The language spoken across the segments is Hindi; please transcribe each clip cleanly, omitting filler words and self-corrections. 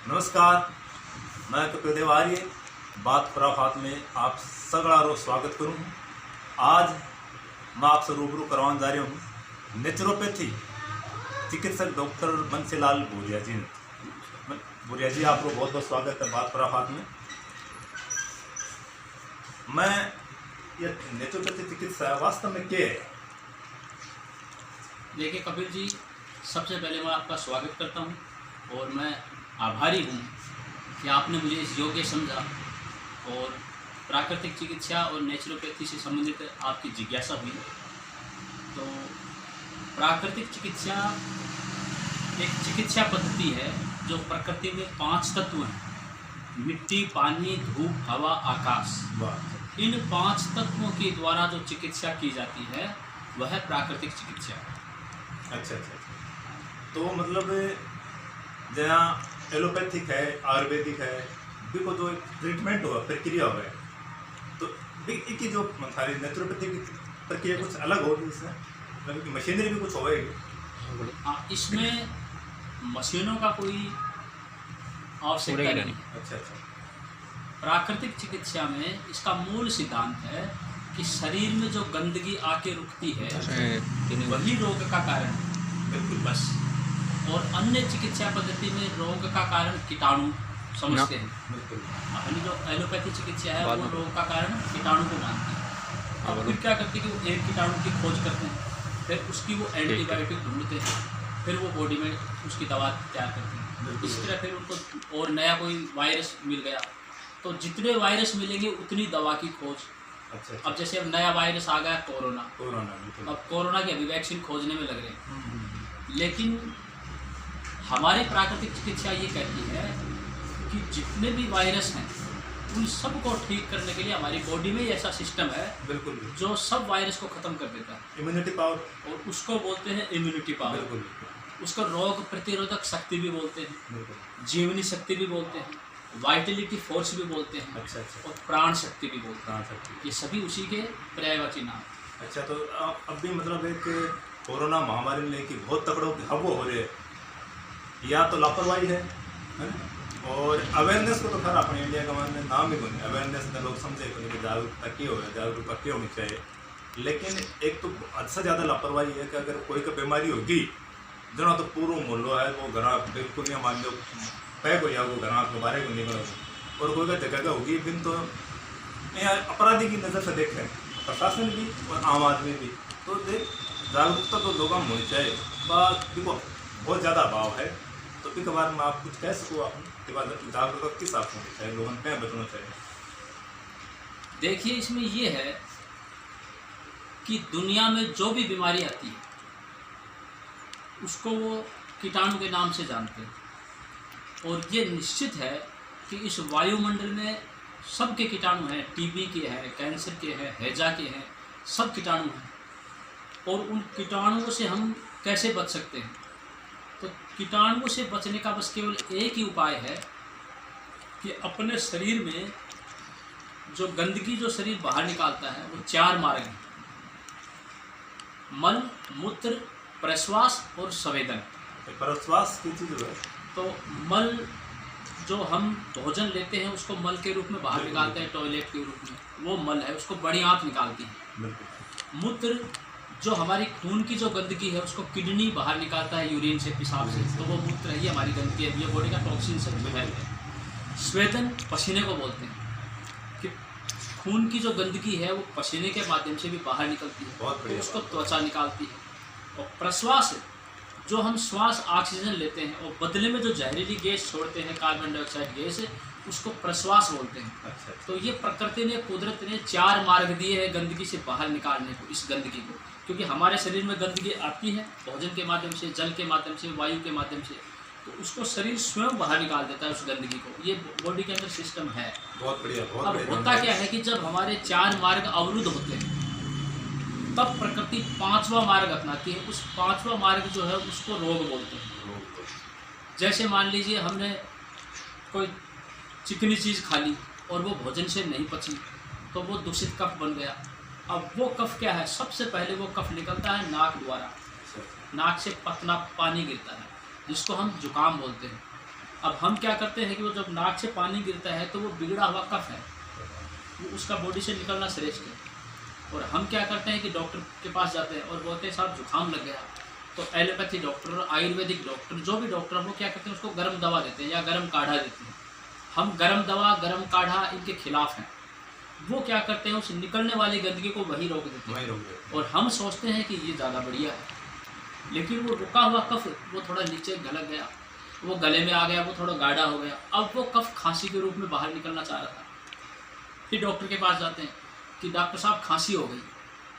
नमस्कार, मैं कपिल देव आर्य बात खुराफात में आप सगड़ा स्वागत करूँ। आज मैं आपसे रूबरू करवाने जा रहा हूँ नेचुरोपैथी चिकित्सक डॉक्टर बंसीलाल भूरिया जी। भूरिया जी, आपको बहुत बहुत स्वागत है बात खुराफात में। मैं ये नेचुरोपैथी चिकित्सा वास्तव में क्या है? देखिए कपिल जी, सबसे पहले मैं आपका स्वागत करता हूं और मैं आभारी हूं कि आपने मुझे इस योग्य समझा और प्राकृतिक चिकित्सा और नेचुरोपैथी से संबंधित आपकी जिज्ञासा हुई। तो प्राकृतिक चिकित्सा एक चिकित्सा पद्धति है जो प्रकृति में 5 तत्व हैं: मिट्टी, पानी, धूप, हवा, आकाश। इन 5 तत्वों के द्वारा जो चिकित्सा की जाती है वह है प्राकृतिक चिकित्सा। अच्छा। तो मतलब जहाँ एलोपैथिक है, आयुर्वेदिक है, देखो जो ट्रीटमेंट हुआ, प्रक्रिया हुआ है, तो एक जो सारी नेचुरोपैथी की प्रक्रिया कुछ अलग होगी इसमें, मतलब कि मशीनरी भी कुछ होगी? हाँ, इसमें मशीनों का कोई आवश्यकता नहीं। अच्छा। प्राकृतिक चिकित्सा में इसका मूल सिद्धांत है कि शरीर में जो गंदगी आके रुकती है वही रोग का कारण है। बिल्कुल, बस। और अन्य चिकित्सा पद्धति में रोग का कारण कीटाणु समझते हैं। बिल्कुल। अपनी जो एलोपैथी चिकित्सा है वो रोग का कारण कीटाणु को मानती है। अब फिर क्या करते हैं कि वो एक कीटाणु की खोज करते हैं, फिर उसकी वो एंटीबायोटिक ढूंढते हैं, फिर वो बॉडी में उसकी दवा तैयार करते हैं। इस तरह फिर उनको और नया कोई वायरस मिल गया तो जितने वायरस मिलेंगे उतनी दवा की खोज। अच्छा। अब जैसे अब नया वायरस आ गया कोरोना, बिल्कुल। अब कोरोना की अभी वैक्सीन खोजने में लग रहे हैं। लेकिन हमारी प्राकृतिक चिकित्सा ये कहती है कि जितने भी वायरस हैं उन सब को ठीक करने के लिए हमारी बॉडी में ऐसा सिस्टम है बिल्कुल जो सब वायरस को ख़त्म कर देता है। इम्यूनिटी पावर, और उसको बोलते हैं इम्यूनिटी पावर। बिल्कुल। उसको रोग प्रतिरोधक शक्ति भी बोलते हैं, बिल्कुल। जीवनी शक्ति भी बोलते हैं, वाइटलिटी फोर्स भी बोलते हैं, अच्छा। और प्राण शक्ति भी बोलते हैं। हाँ सर। ये सभी उसी के पर्यायवाची नाम। अच्छा, तो अब भी मतलब एक कोरोना महामारी में लेके बहुत तकड़ों की हवा हो रही है, या तो लापरवाही है ना? और अवेयरनेस को तो खैर अपने इंडिया का मान नाम ही बने अवेयरनेस में लोग समझे कि जागरूकता क्यों है, जागरूकता क्यों होनी चाहिए। लेकिन एक तो हद से ज़्यादा लापरवाही है कि अगर कोई का बीमारी होगी जना तो पूरा मोहल्लो है वो घर बिल्कुल नहीं मान लो पैक हो जाओ, घर के बाहर को निकलो, और कोई का जगह होगी फिर तो अपराधी की नज़र से देखें प्रशासन भी और आम आदमी भी। तो देख जागरूकता तो लोगों में होनी चाहिए। देखो बहुत ज़्यादा अभाव है, तो फिर बारे में आप कुछ कह सको अपने बाद जागरूकता किस हिसाब से होनी चाहिए, लोगों को क्या बचना चाहिए? देखिए, इसमें ये है कि दुनिया में जो भी बीमारी आती है उसको वो कीटाणु के नाम से जानते हैं। और ये निश्चित है कि इस वायुमंडल में सबके कीटाणु हैं, टीबी के हैं, कैंसर के हैं, हैजा के हैं, सब कीटाणु हैं। और उन कीटाणुओं से हम कैसे बच सकते हैं? तो कीटाणुओं से बचने का बस केवल एक ही उपाय है कि अपने शरीर में जो गंदगी जो शरीर बाहर निकालता है वो 4 मार्ग हैं: मल, मूत्र, प्रश्वास और संवेदन। प्रश्वास की चीज़ है तो मल जो हम भोजन लेते हैं उसको मल के रूप में बाहर निकालते हैं, टॉयलेट के रूप में, वो मल है, उसको बड़ी आंत निकालती है। मूत्र जो हमारी खून की जो गंदगी है उसको किडनी बाहर निकालता है यूरिन से, पेशाब से, तो वो मूत्र है, ये हमारी गंदगी है, ये बॉडी का टॉक्सिन सब जो है। स्वेदन पसीने को बोलते हैं कि खून की जो गंदगी है वो पसीने के माध्यम से भी बाहर निकलती है, तो उसको त्वचा निकालती है। और प्रश्वास जो हम श्वास ऑक्सीजन लेते हैं और बदले में जो जहरीली गैस छोड़ते हैं, कार्बन डाइऑक्साइड गैस, उसको प्रश्वास बोलते हैं। अच्छा। तो ये प्रकृति ने, कुदरत ने 4 मार्ग दिए हैं गंदगी से बाहर निकालने को, इस गंदगी को। क्योंकि हमारे शरीर में गंदगी आती है भोजन के माध्यम से, जल के माध्यम से, वायु के माध्यम से, तो उसको शरीर स्वयं बाहर निकाल देता है उस गंदगी को। ये बॉडी के अंदर सिस्टम है। बहुत बढ़िया। अब होता क्या है कि जब हमारे 4 मार्ग अवरुद्ध होते हैं तब प्रकृति 5वां मार्ग अपनाती है। उस 5वां मार्ग जो है उसको रोग बोलते हैं। जैसे मान लीजिए हमने कोई चिकनी चीज़ खा ली और वो भोजन से नहीं पची तो वो दूषित कफ बन गया। अब वो कफ क्या है? सबसे पहले वो कफ निकलता है नाक द्वारा, नाक से पतला पानी गिरता है जिसको हम जुकाम बोलते हैं। अब हम क्या करते हैं कि वो जब नाक से पानी गिरता है तो वो बिगड़ा हुआ कफ है, वो उसका बॉडी से निकलना श्रेष्ठ है। और हम क्या करते हैं कि डॉक्टर के पास जाते हैं और बोलते हैं साहब जुकाम लग गया, तो एलोपैथी डॉक्टर, आयुर्वेदिक डॉक्टर, जो भी डॉक्टर वो क्या करते हैं उसको गर्म दवा देते हैं या गर्म काढ़ा देते हैं। हम गर्म दवा, गर्म काढ़ा इनके खिलाफ हैं। वो क्या करते हैं उस निकलने वाली गंदगी को वहीं रोक देते हैं और हम सोचते हैं कि ये ज़्यादा बढ़िया है, लेकिन वो रुका हुआ कफ वो थोड़ा नीचे गलक गया, वो गले में आ गया, वो थोड़ा गाढ़ा हो गया, अब वो कफ खांसी के रूप में बाहर निकलना चाह रहा था। फिर डॉक्टर के पास जाते हैं कि डॉक्टर साहब खांसी हो गई,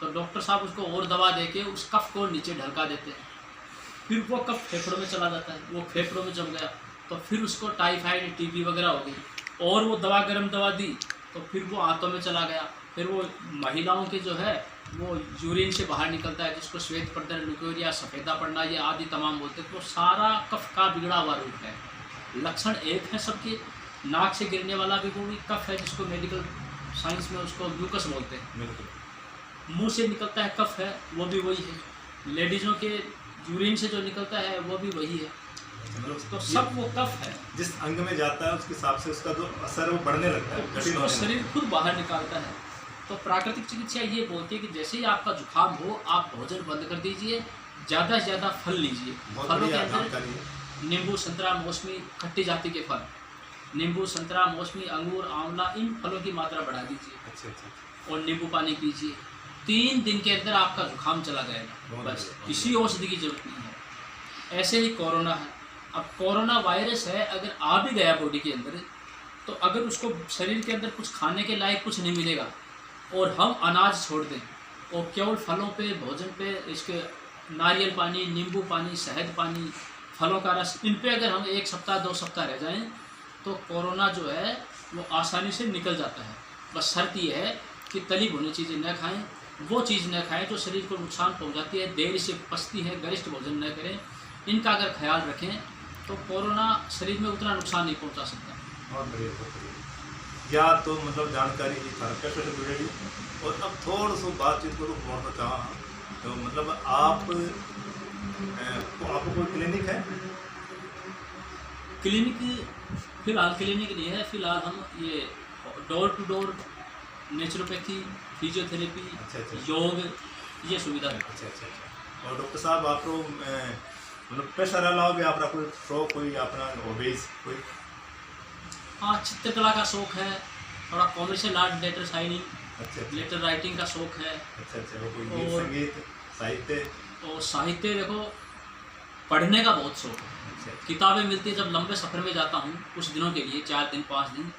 तो डॉक्टर साहब उसको और दवा देके उस कफ को नीचे ढलका देते हैं। फिर वो कफ फेफड़ों में चला जाता है, वो फेफड़ों में जम गया तो फिर उसको टाइफाइड, टीबी वगैरह हो गई, और वो दवा गर्म दवा दी तो फिर वो आंतों में चला गया। फिर वो महिलाओं के जो है वो यूरिन से बाहर निकलता है, जिसको श्वेत पड़ता है, ल्यूकेरिया, सफ़ेदा पड़ना, ये आदि तमाम बोलते हैं। तो सारा कफ का बिगड़ा हुआ रूप है। लक्षण एक है सबके, नाक से गिरने वाला भी वो भी कफ है, जिसको मेडिकल साइंस में उसको म्यूकस बोलते हैं। मुंह से निकलता है कफ है, वो भी वही है। लेडीज़ों के यूरिन से जो निकलता है वो भी वही है। तो सब वो कफ है, जिस अंग में जाता है उसके हिसाब से उसका जो असर वो बढ़ने लगता है, कठिन उसको होने शरीर खुद बाहर निकालता है। तो प्राकृतिक चिकित्सा ये बोलती है कि जैसे ही आपका जुकाम हो आप भोजन बंद कर दीजिए, ज़्यादा से ज़्यादा फल लीजिए। बहुत फलों के बढ़िया अंदर जानकारी है। नींबू, संतरा, मौसमी, खट्टी जाति के फल, नींबू, संतरा, मौसमी, अंगूर, आंवला, इन फलों की मात्रा बढ़ा दीजिए अच्छा। और नींबू पानी पीजिए। 3 दिन के अंदर आपका जुकाम चला जाएगा, बहुत बस बढ़िया। किसी औषधि की जरूरत नहीं है। ऐसे ही कोरोना है। अब कोरोना वायरस है, अगर आ भी गया बॉडी के अंदर तो अगर उसको शरीर के अंदर कुछ खाने के लायक कुछ नहीं मिलेगा और हम अनाज छोड़ दें और केवल फलों पे, भोजन पे, इसके नारियल पानी, नींबू पानी, शहद पानी, फलों का रस, इन पे अगर हम 1 सप्ताह 2 सप्ताह रह जाएं तो कोरोना जो है वो आसानी से निकल जाता है। बस शर्त ये है कि तली भुनी चीज़ें न खाएं, वो चीज़ न खाएं जो शरीर को नुकसान पहुंचाती है, देर से पचती है, गरिष्ठ भोजन न करें। इनका अगर ख्याल रखें तो कोरोना शरीर में उतना नुकसान नहीं पहुंचा सकता। बहुत बढ़िया, बहुत बढ़िया। या तो मतलब जानकारी की थेरेपी से जुड़ेगी। और अब थोड़ा सा बातचीत को मोड़ना चाहा तो मतलब आपको कोई क्लिनिक है? क्लिनिक फिलहाल क्लिनिक नहीं है, फिलहाल हम ये door to door naturopathy, physiotherapy, अच्छा। योग, ये सुविधा है। अच्छा। और डॉक्टर साहब आप मतलब प्रेशर अलावा भी आपका कोई शौक, कोई अपना हॉबीज कोई? हाँ, चित्रकला का शौक है, थोड़ा कॉमर्शियल आर्ट, लेटर साइनिंग, अच्छा। लेटर राइटिंग का शौक है। अच्छा। वो कोई गीत, और- संगीत, साहित्य? और साहित्य देखो, पढ़ने का बहुत शौक है। अच्छा। किताबें मिलती है, जब लंबे सफ़र में जाता हूँ कुछ दिनों के लिए, 4 दिन 5 दिन,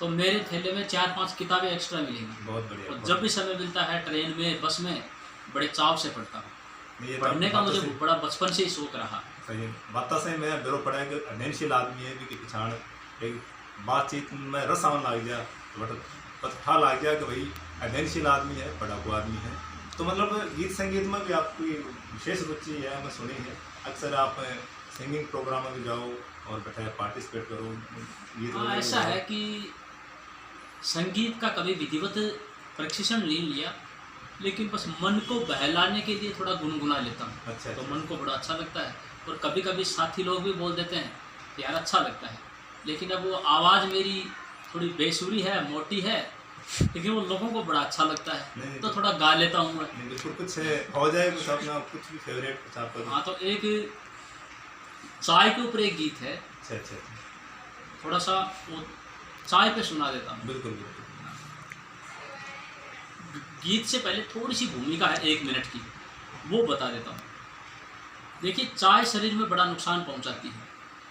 तो मेरे थैले में 4-5 किताबें एक्स्ट्रा मिलेंगी। बहुत बढ़िया। और जब भी समय मिलता है ट्रेन में, बस में, बड़े चाव से पढ़ता हूँ। ये तो पढ़ने का बात मुझे सही- बड़ा बचपन से ही शौक रहा। सही है। बात से मैं बेरो पढ़ा कि अध्ययनशील आदमी है भी पिछाड़ एक बातचीत में रस आने लग गया, पता लग गया कि भाई अध्ययनशील आदमी है, पढ़ा हुआ आदमी है। तो मतलब गीत संगीत में भी आपकी विशेष रुचि है, मैं सुनी है। अक्सर आप सिंगिंग प्रोग्राम में जाओ और बैठे पार्टिसिपेट करो, गीत हाँ, वगैरह ऐसा गाओ। है कि संगीत का कभी विधिवत प्रशिक्षण नहीं लिया, लेकिन बस मन को बहलाने के लिए थोड़ा गुनगुना लेता हूँ। अच्छा। तो मन को बड़ा अच्छा लगता है। और कभी कभी साथी लोग भी बोल देते हैं कि यार अच्छा लगता है, लेकिन अब वो आवाज़ मेरी थोड़ी बेसुरी है, मोटी है, लेकिन वो लोगों को बड़ा अच्छा लगता है, नहीं, तो थोड़ा गा लेता हूँ मैं। नहीं, बिल्कुल कुछ हो जाए, कुछ अपना कुछ भी फेवरेट कुछ आपका? हाँ, तो एक चाय के ऊपर एक गीत है, अच्छा। थोड़ा सा वो चाय पे सुना देता हूँ। बिल्कुल। गीत से पहले थोड़ी सी भूमिका है 1 मिनट की, वो बता देता हूँ। देखिए, चाय शरीर में बड़ा नुकसान पहुँचाती है।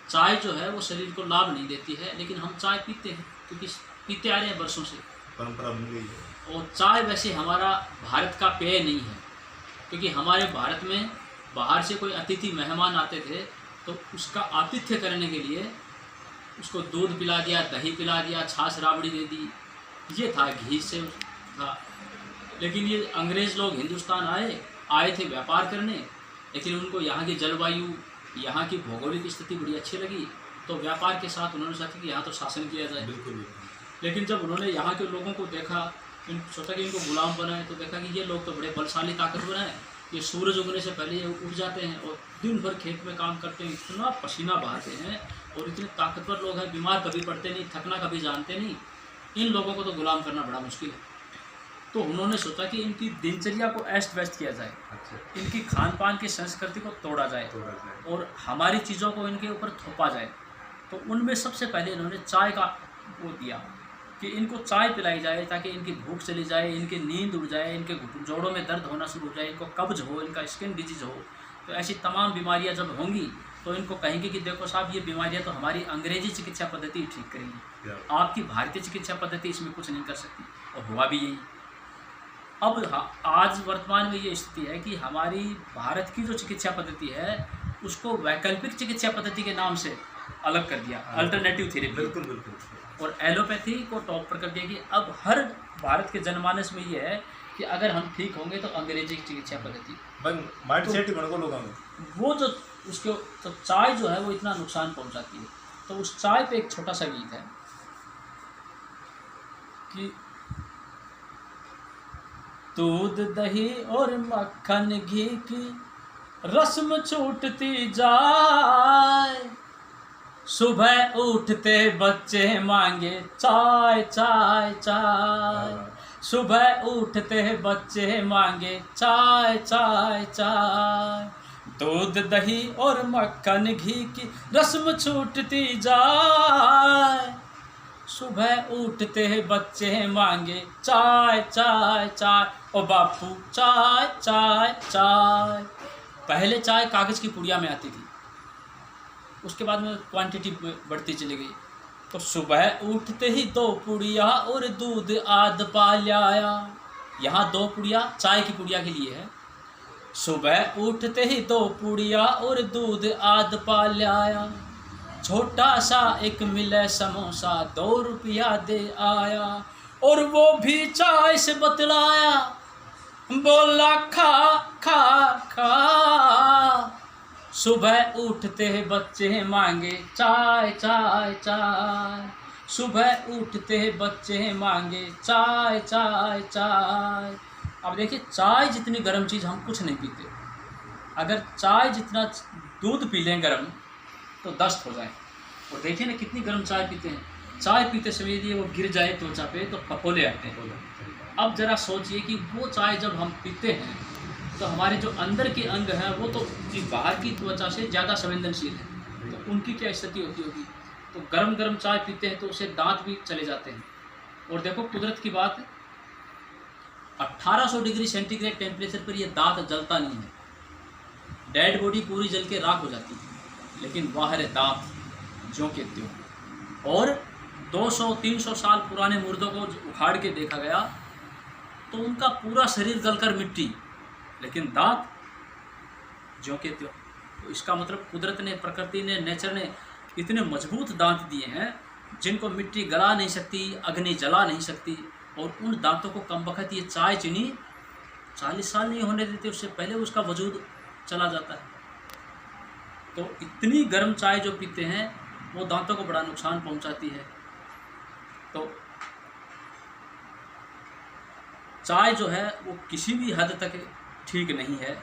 चाय जो है वो शरीर को लाभ नहीं देती है, लेकिन हम चाय पीते हैं क्योंकि पीते आ रहे हैं वर्षों से। परंपरा बन गई है। और चाय वैसे हमारा भारत का पेय नहीं है, क्योंकि हमारे भारत में बाहर से कोई अतिथि मेहमान आते थे तो उसका आतिथ्य करने के लिए उसको दूध पिला दिया, दही पिला दिया, छाछ राबड़ी दे दी, ये था, घी से था। लेकिन ये अंग्रेज़ लोग हिंदुस्तान आए थे व्यापार करने, लेकिन उनको यहाँ की जलवायु, यहाँ की भौगोलिक स्थिति बड़ी अच्छी लगी, तो व्यापार के साथ उन्होंने सोचा कि यहाँ तो शासन किया जाए। बिल्कुल। लेकिन जब उन्होंने यहाँ के लोगों को देखा, सोचा कि इनको गुलाम बनाए, तो देखा कि ये लोग तो बड़े बलशाली ताकतवर हैं, ये सूरज उगने से पहले ये उठ जाते हैं और दिन भर खेत में काम करते हैं, इतना पसीना बहाते हैं और इतने ताकतवर लोग हैं, बीमार कभी पड़ते नहीं, थकना कभी जानते नहीं, इन लोगों को तो गुलाम करना बड़ा मुश्किल है। तो उन्होंने सोचा कि इनकी दिनचर्या को अस्त व्यस्त किया जाए, अच्छा। इनकी खान पान की संस्कृति को तोड़ा जाए और हमारी चीज़ों को इनके ऊपर थोपा जाए। तो उनमें सबसे पहले इन्होंने चाय का वो दिया कि इनको चाय पिलाई जाए ताकि इनकी भूख चली जाए, इनकी नींद उड़ जाए, इनके जोड़ों में दर्द होना शुरू हो जाए, इनको कब्ज हो, इनका स्किन डिजीज हो। तो ऐसी तमाम बीमारियां जब होंगी तो इनको कहेंगे कि देखो साहब, ये बीमारियां तो हमारी अंग्रेजी चिकित्सा पद्धति ठीक करेगी, आपकी भारतीय चिकित्सा पद्धति इसमें कुछ नहीं कर सकती। और हुआ भी यही। अब आज वर्तमान में ये स्थिति है कि हमारी भारत की जो चिकित्सा पद्धति है उसको वैकल्पिक चिकित्सा पद्धति के नाम से अलग कर दिया, अल्टरनेटिव थेरेपी। बिल्कुल बिल्कुल। और एलोपैथी को टॉप पर कर दिया कि अब हर भारत के जनमानस में ये है कि अगर हम ठीक होंगे तो अंग्रेजी चिकित्सा पद्धति माइंड सेट ही बन गया लोगों में। वो जो उसके तो चाय जो है वो इतना नुकसान पहुंचाती है। तो उस चाय पे एक छोटा सा गीत है कि दूध दही और मक्खन घी की रस्म छूटती जाए, सुबह उठते बच्चे मांगे चाय चाय चाय, सुबह उठते बच्चे मांगे चाय चाय चाय, दूध दही और मक्खन घी की रस्म छूटती जाए, सुबह उठते बच्चे मांगे चाय चाय चाय, ओ बापू चाय चाय चाय। पहले चाय कागज़ की पुड़िया में आती थी, उसके बाद में क्वांटिटी बढ़ती चली गई। तो सुबह उठते ही 2 पुड़िया और दूध आध पा लाया, यहाँ 2 पुड़िया चाय की पुड़िया के लिए है। सुबह उठते ही 2 पुड़िया और दूध आध पा लाया, छोटा सा एक मिले समोसा 2 रुपया दे आया, और वो भी चाय से बतलाया, बोला खा खा खा, सुबह उठते बच्चे मांगे चाय चाय चाय, सुबह उठते बच्चे मांगे चाय चाय चाय। अब देखिए, चाय जितनी गर्म चीज़ हम कुछ नहीं पीते, अगर चाय जितना दूध पी लें गर्म तो दस्त हो जाए। और देखिए ना कितनी गर्म चाय पीते हैं, चाय पीते समय यदि वो गिर जाए त्वचा पे तो फफोले आते हैं। अब ज़रा सोचिए कि वो चाय जब हम पीते हैं तो हमारे जो अंदर के अंग हैं वो तो बाहर की त्वचा से ज़्यादा संवेदनशील है, तो उनकी क्या स्थिति होती होगी। तो गरम गरम चाय पीते हैं तो उससे दांत भी चले जाते हैं। और देखो कुदरत की बात, 1800 डिग्री सेंटीग्रेड टेम्परेचर पर ये दांत जलता नहीं है, डेड बॉडी पूरी जल के राख हो जाती है, लेकिन बाहर दांत ज्यों के त्यों। और 200-300 साल पुराने मुर्दों को उखाड़ के देखा गया तो उनका पूरा शरीर गलकर मिट्टी, लेकिन दांत ज्यों के त्यों। तो इसका मतलब कुदरत ने, प्रकृति ने, नेचर ने इतने मजबूत दांत दिए हैं जिनको मिट्टी गला नहीं सकती, अग्नि जला नहीं सकती। और उन दांतों को कम वक्त ये चाय चीनी 40 साल नहीं होने देते, उससे पहले उसका वजूद चला जाता है। तो इतनी गर्म चाय जो पीते हैं वो दांतों को बड़ा नुकसान पहुंचाती है। तो चाय जो है वो किसी भी हद तक ठीक नहीं है।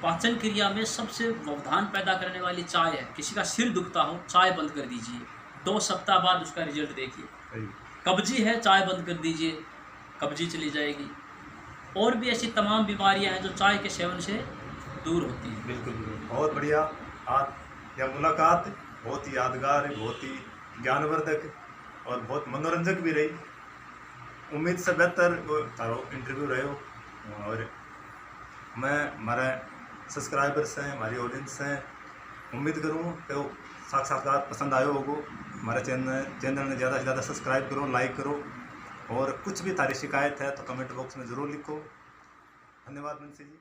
पाचन क्रिया में सबसे व्यवधान पैदा करने वाली चाय है। किसी का सिर दुखता हो, चाय बंद कर दीजिए, 2 सप्ताह बाद उसका रिजल्ट देखिए। कब्जी है, चाय बंद कर दीजिए, कब्जी चली जाएगी। और भी ऐसी तमाम बीमारियां हैं जो चाय के सेवन से दूर होती हैं। बिल्कुल, बहुत बढ़िया। आज यह मुलाकात बहुत ही यादगार, बहुत ही ज्ञानवर्धक और बहुत मनोरंजक भी रही। उम्मीद से बेहतर तारो इंटरव्यू रहे हो। और मैं, हमारे सब्सक्राइबर्स हैं, हमारी ऑडियंस हैं, उम्मीद करूँ कि साक्षात्कार पसंद आयो होगो। हमारे चैनल ने ज़्यादा से ज़्यादा सब्सक्राइब करो, लाइक करो, और कुछ भी तारी शिकायत है तो कमेंट बॉक्स में ज़रूर लिखो। धन्यवाद मुंशी जी।